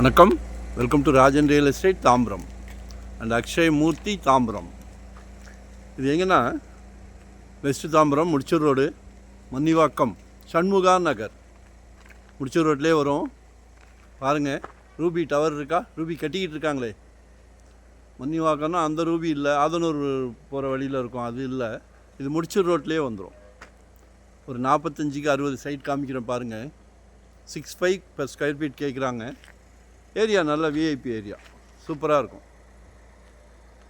வணக்கம், welcome to Rajan real estate Tambaram and Akshay Murthy Tambaram. இது எங்கன்னா வெஸ்ட் தாம்பரம் முடிச்சூர் ரோடு, மன்னிவாக்கம், சண்முகா நகர். முடிச்சூர் ரோட்லேயே வரும் பாருங்கள். ரூபி டவர் இருக்கா? ரூபி கட்டிக்கிட்டு இருக்காங்களே. மன்னிவாக்கம்னா அந்த ரூபி இல்லை, ஆதனூர் போகிற வழியில் இருக்கும், அது இல்லை. இது முடிச்சூர் ரோட்லேயே வந்துடும். ஒரு 45க்கு 60 சைட் காமிக்கிறேன் பாருங்கள். 6.5 per ஸ்கொயர் ஃபீட் கேட்குறாங்க. ஏரியா நல்ல விஐபி ஏரியா, சூப்பராக இருக்கும்.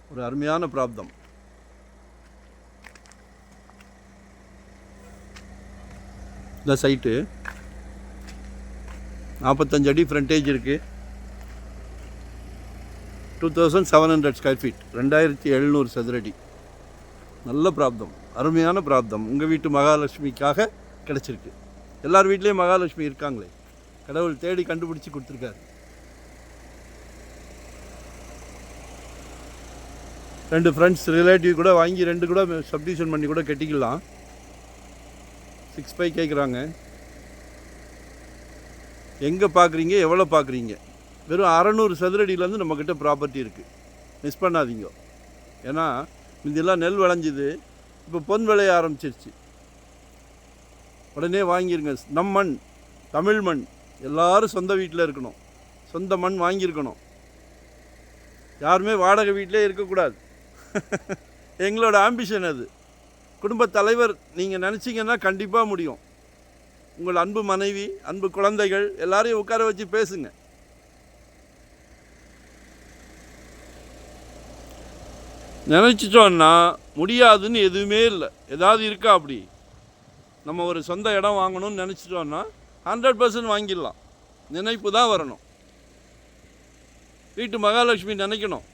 ஒரு அருமையான பிராப்தம். இந்த சைட்டு 45 அடி ஃப்ரண்டேஜ் இருக்குது. 2700 ஸ்கொயர் ஃபீட், 2700 சதுரடி. நல்ல பிராப்தம், அருமையான பிராப்தம். உங்கள் வீட்டு மகாலட்சுமிக்காக கிடச்சிருக்கு. எல்லார் வீட்லேயும் மகாலட்சுமி இருக்காங்களே, கடவுள் தேடி கண்டுபிடிச்சி கொடுத்துருக்காரு. 2 ஃப்ரெண்ட்ஸ் ரிலேட்டிவ் கூட வாங்கி 2 கூட சப்டிவிஷன் பண்ணி கூட கட்டிக்கலாம். 6.5 கேட்குறாங்க. எங்கே பார்க்குறீங்க, எவ்வளோ பார்க்குறீங்க? வெறும் 600 சதுரடியிலேருந்து நம்மக்கிட்ட ப்ராப்பர்ட்டி இருக்குது. மிஸ் பண்ணாதீங்க. ஏன்னா இதெல்லாம் நெல் விளைஞ்சிது, இப்போ பொன் விளைய ஆரம்பிச்சிருச்சு. உடனே வாங்கிருங்க. நம் மண், தமிழ் மண், எல்லோரும் சொந்த வீட்டில் இருக்கணும். சொந்த மண் வாங்கியிருக்கணும். யாருமே வாடகை வீட்டிலே இருக்கக்கூடாது. எங்களோட ஆம்பிஷன் அது. குடும்பத் தலைவர் நீங்கள் நினச்சிங்கன்னா கண்டிப்பாக முடியும். உங்கள் அன்பு மனைவி, அன்பு குழந்தைகள் எல்லாரையும் உட்கார வச்சு பேசுங்க. நினச்சிட்டோன்னா முடியாதுன்னு எதுவுமே இல்லை. ஏதாவது இருக்கா அப்படி? நம்ம ஒரு சொந்த இடம் வாங்கணும்னு நினச்சிட்டோன்னா 100% வாங்கிடலாம். நினைப்பு தான் வரணும். வீட்டு மகாலட்சுமி நினைக்கணும்.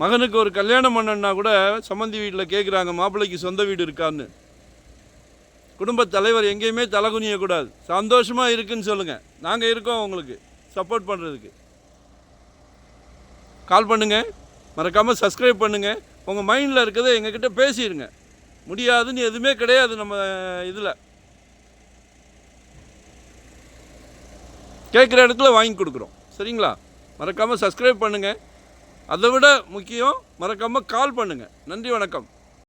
மகனுக்கு ஒரு கல்யாணம் பண்ணணுன்னா கூட சம்மந்தி வீட்டில் கேட்குறாங்க, மாப்பிள்ளைக்கு சொந்த வீடு இருக்கான்னு. குடும்பத் தலைவர் எங்கேயுமே தலைகுனியக்கூடாது. சந்தோஷமாக இருக்குன்னு சொல்லுங்கள். நாங்கள் இருக்கோம் உங்களுக்கு சப்போர்ட் பண்ணுறதுக்கு. கால் பண்ணுங்கள், மறக்காமல் சப்ஸ்கிரைப் பண்ணுங்கள். உங்கள் மைண்டில் இருக்கிறத எங்ககிட்ட பேசிடுங்க. முடியாதுன்னு எதுவுமே கிடையாது நம்ம இதில். கேட்குற இடத்துல வாங்கி கொடுக்குறோம். சரிங்களா? மறக்காமல் சப்ஸ்கிரைப் பண்ணுங்கள். அதை விட முக்கியம், மறக்காமல் கால் பண்ணுங்கள். நன்றி, வணக்கம்.